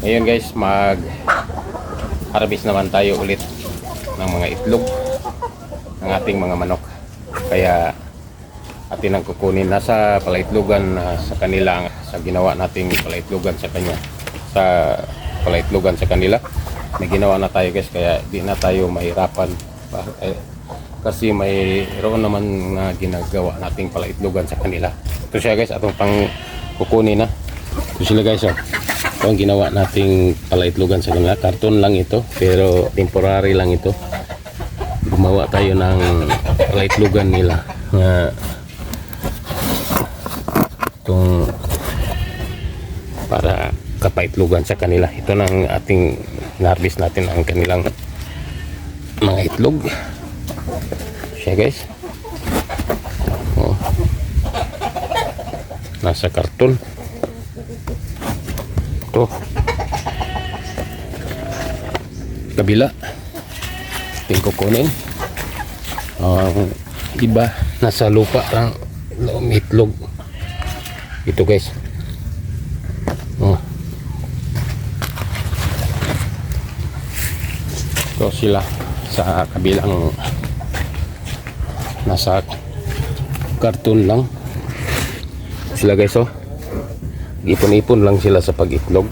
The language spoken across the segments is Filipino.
Ngayon guys, mag-harvest naman tayo ulit ng mga itlog ng ating mga manok. Kaya atin ang kukunin nasa palaitlogan sa kanila, sa ginawa nating palaitlogan sa kanya, sa palaitlogan sa kanila. May ginawa na tayo guys, kaya di na tayo mahirapan kasi mayroon naman na ginagawa nating palaitlogan sa kanila. Ito siya guys, atong pang kukunin na. Ito sila guys, oh. Ito ang ginawa nating palaitlogan sa kanila. Karton lang ito, pero temporary lang ito. Gumawa tayo ng palaitlogan nila itong para kapaitlogan sa kanila. Ito nang ating harvest natin, ang kanilang mga itlog. Siya guys, oh. Nasa karton ito. Kabila ating kukunin. Ang iba nasa lupa lang itlog. Ito guys, oh. Ito sila sa kabilang, nasa karton lang sila guys, oh. Ipon-ipon lang sila sa pag-itlog.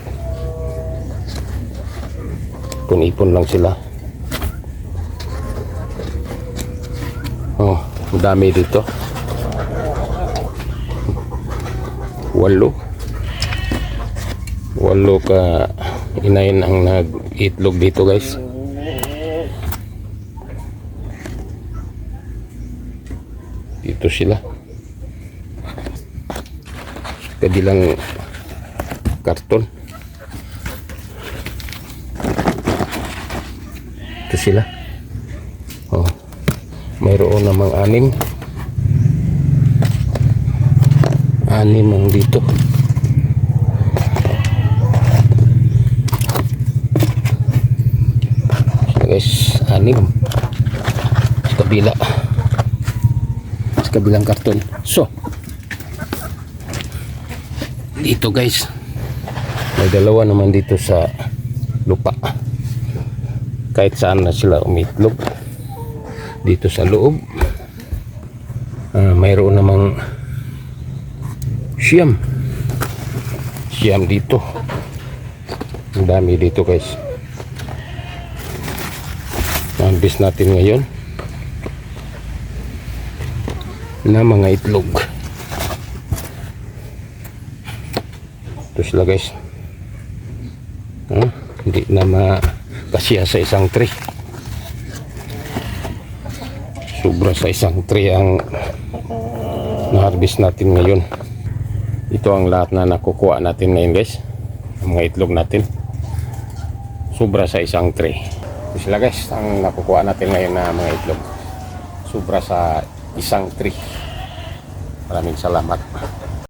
Ipon-ipon lang sila. Oh, dami dito. 8 ka inahin ang nag-itlog dito guys. Dito sila kabilang karton. Ito sila, oh. Mayroon namang 6 ang dito. So guys, 6 sa kabila, sa kabilang karton. So dito guys, may 2 naman dito sa lupa. Kahit saan na sila umitlog. Dito sa loob, mayroon namang siyam dito. Ang dami dito guys. Harvest natin ngayon na mga itlog. Ito sila guys, hindi na makasya sa isang tray. Sobra sa isang tray ang na-harvest natin ngayon. Ito ang lahat na nakukuha natin ngayon guys, ang mga itlog natin. Sobra sa isang tray. Ito sila guys, ang nakukuha natin ngayon na mga itlog. Sobra sa isang tray. Maraming salamat.